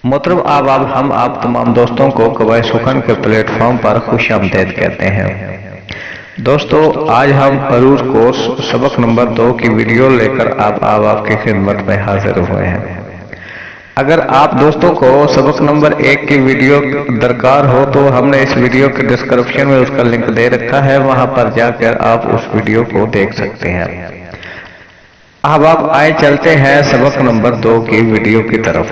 मोहतरम अब हम आप तमाम दोस्तों को कवायद सुखन के प्लेटफॉर्म पर खुश आमदीद कहते हैं। दोस्तों, आज हम अरूज कोर्स सबक नंबर 2 की वीडियो लेकर आपकी खिदमत में हाजिर हुए हैं। अगर आप दोस्तों को सबक नंबर 1 की वीडियो दरकार हो तो हमने इस वीडियो के डिस्क्रिप्शन में उसका लिंक दे रखा है, वहां पर जाकर आप उस वीडियो को देख सकते हैं। अब आप आए चलते हैं सबक नंबर 2 की वीडियो की तरफ।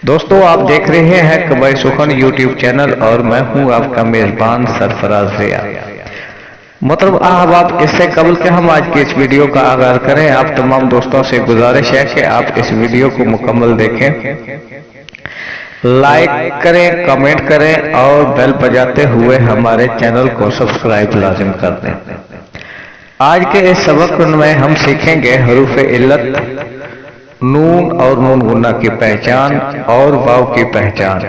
दोस्तों, आप देख रहे हैं कवायद सुखन यूट्यूब चैनल और मैं हूं आपका मेजबान सरफराज रिया। मतलब आप इससे कबल के हम आज की इस वीडियो का आगाज करें, आप तमाम दोस्तों से गुजारिश है कि आप इस वीडियो को मुकम्मल देखें, लाइक करें, कमेंट करें और बेल बजाते हुए हमारे चैनल को सब्सक्राइब लाजिम कर दें। आज के इस सबक में हम सीखेंगे हरूफ इल्लत, नून और नून गुन्ना की पहचान और वाव की पहचान।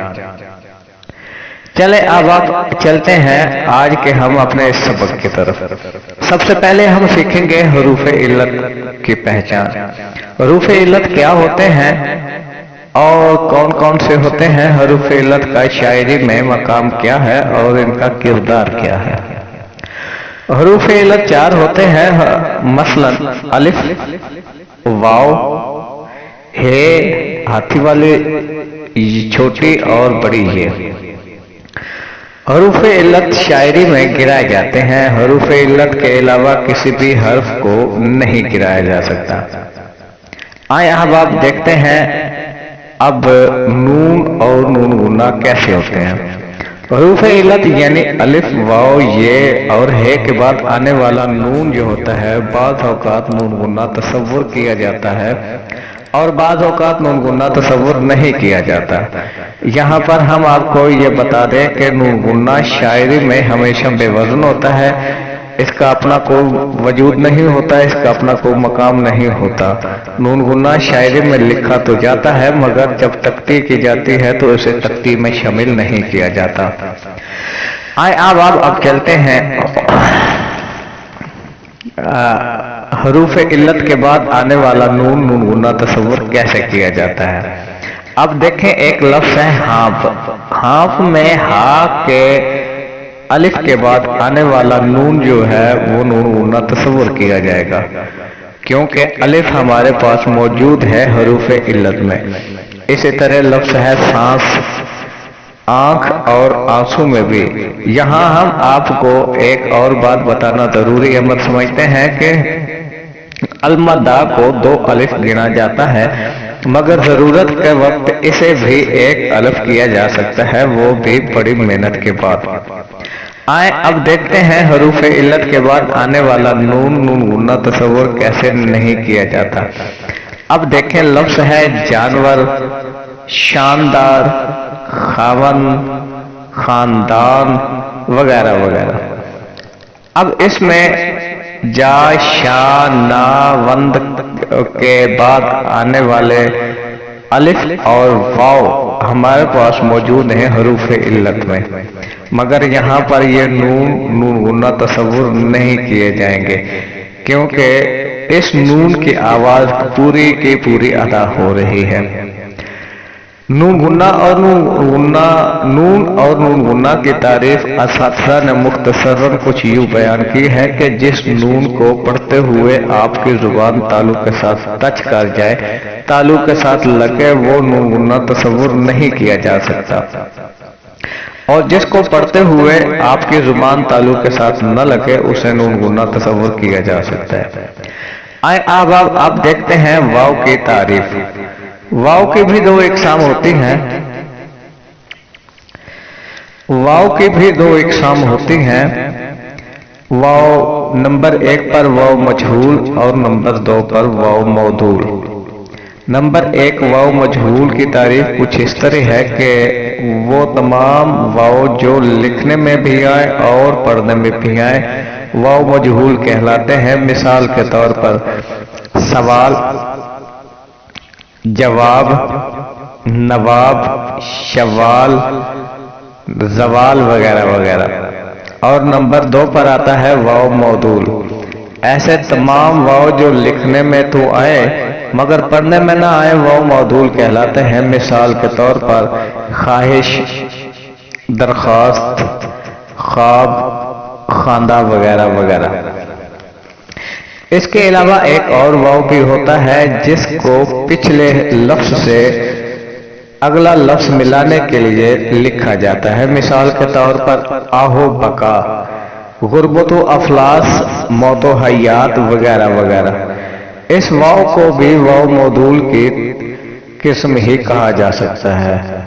चले अब आप चलते हैं आज के हम अपने इस सबक की तरफ। सबसे पहले हम सीखेंगे हरूफ इल्लत की पहचान। हरूफ इल्लत क्या होते हैं और कौन कौन से होते हैं, हरूफ इल्लत का शायरी में मकाम क्या है और इनका किरदार क्या है। हरूफ इल्लत 4 होते हैं, मसलन अलिफ, वाव, हे, हाथी वाली, छोटी और बड़ी ये। हरूफ इल्लत शायरी में गिराए जाते हैं। हरूफ इल्लत के अलावा किसी भी हर्फ को नहीं गिराया जा सकता। आए अब आप देखते हैं अब नून और नून गुन्ना कैसे होते हैं। हरूफ इल्लत यानी अलिफ, वाव, ये और हे के बाद आने वाला नून जो होता है, बाज़ औक़ात नून गुन्ना तसव्वुर किया जाता है और बाज़ औक़ात नून गुन्ना तसव्वुर नहीं किया जाता। यहाँ पर हम आपको ये बता दें कि नून गुन्ना शायरी में हमेशा बेवजन होता है, इसका अपना कोई वजूद नहीं होता, इसका अपना कोई मकाम नहीं होता। नून गुन्ना शायरी में लिखा तो जाता है मगर जब तख्ती की जाती है तो उसे तख्ती में शामिल नहीं किया जाता। आए अब चलते हैं हरूफ इल्लत के बाद आने वाला नून नून गुन्ना तसव्वुर कैसे किया जाता है। अब देखें, एक लफ्ज है हाफ। हाफ में हा के अलिफ के बाद आने वाला नून जो है वो नून गुन्ना तसव्वुर किया जाएगा, क्योंकि अलिफ हमारे पास मौजूद है हरूफ इल्लत में। इसी तरह लफ्ज है सांस, आंख और आंसू में भी। यहाँ हम आपको एक और बात बताना जरूरी है, मत समझते हैं कि अलमदा को 2 अलिफ गिना जाता है, मगर जरूरत के वक्त इसे भी 1 अलिफ किया जा सकता है, वो भी बड़ी मेहनत के बाद। आए अब देखते हैं हरूफ इल्लत के बाद आने वाला नून नून गुन्ना तसव्वुर कैसे नहीं किया जाता। अब देखें, लफ्ज है जानवर, शानदार, खावन, खानदान वगैरह वगैरह। अब इसमें जा, शा, ना, वंद के बाद आने वाले अलिफ और वाव हमारे पास मौजूद हैं हरूफ इल्लत में, मगर यहाँ पर ये नून नून गुन्ना तसव्वुर नहीं किए जाएंगे, क्योंकि इस नून की आवाज पूरी की पूरी अदा हो रही है। नून गुन्ना और नून गुन्ना की तारीफ असातिज़ा ने मुख्तसरन कुछ यूं बयान की है कि जिस नून को पढ़ते हुए आपकी जुबान तालु के साथ टच कर जाए, तालु के साथ लगे, वो नून गुन्ना तसव्वुर नहीं किया जा सकता, और जिसको पढ़ते हुए आपकी जुबान तालु के साथ न लगे उसे नून गुन्ना तसव्वुर किया जा सकता है। आए अब आप देखते हैं वाव की तारीफ। वाव की भी 2 इकसाम होती हैं। वाव की भी 2 इकसाम होती हैं। वाव नंबर 1 पर वाव मजहूल और नंबर 2 पर वाव मौदूल। नंबर 1 वाव मजहूल की तारीफ कुछ इस तरह है कि वो तमाम वाव जो लिखने में भी आए और पढ़ने में भी आए, वाव मजहूल कहलाते हैं। मिसाल के तौर पर सवाल, जवाब, नवाब, शवाल, जवाल वगैरह वगैरह। और नंबर 2 पर आता है वाव मौदूल। ऐसे तमाम वाव जो लिखने में तो आए मगर पढ़ने में ना आए वो मौदूल कहलाते हैं। मिसाल के तौर पर ख्वाहिश, दरख्वास्त, ख्वाब, खांदा वगैरह वगैरह। इसके अलावा एक और वाव भी होता है जिसको पिछले लफ्ज से अगला लफ्ज मिलाने के लिए लिखा जाता है। मिसाल के तौर पर आहो बका, गुर्बतो अफलास, मौतो हयात वगैरह वगैरह। इस वाव को भी वाव मौदूल की किस्म ही कहा जा सकता है।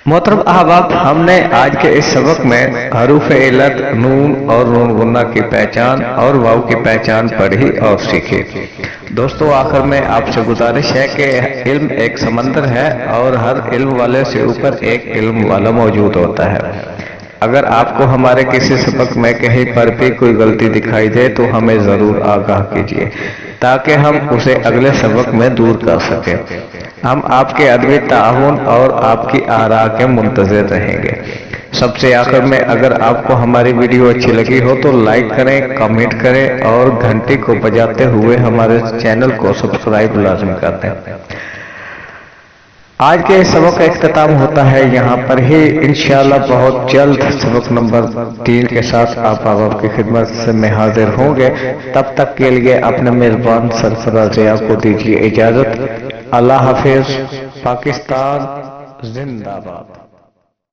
मोहतरम अहबाब, हमने आज के इस सबक में हरूफ इल्लत, नून और नून गुन्ना की पहचान और वाव की पहचान पढ़ी और सीखी। दोस्तों, आखिर में आपसे गुजारिश है कि इल्म एक समंदर है और हर इल्म वाले से ऊपर एक इल्म वाला मौजूद होता है। अगर आपको हमारे किसी सबक में कहीं पर भी कोई गलती दिखाई दे तो हमें जरूर आगाह कीजिए ताकि हम उसे अगले सबक में दूर कर सकें। हम आपके अदबी ताउन और आपकी आरा के मुंतज़िर रहेंगे। सबसे आखिर में, अगर आपको हमारी वीडियो अच्छी लगी हो तो लाइक करें, कमेंट करें और घंटी को बजाते हुए हमारे चैनल को सब्सक्राइब लाजमी कर दें। आज के सबक का इख्तिताम होता है यहाँ पर ही। इंशाअल्लाह बहुत जल्द सबक नंबर 3 के साथ आपकी खिदमत से मैं हाजिर होंगे। तब तक के लिए अपने मेजबान सरफराज ज़िया को दीजिए इजाजत। अल्लाह हाफिज। पाकिस्तान जिंदाबाद।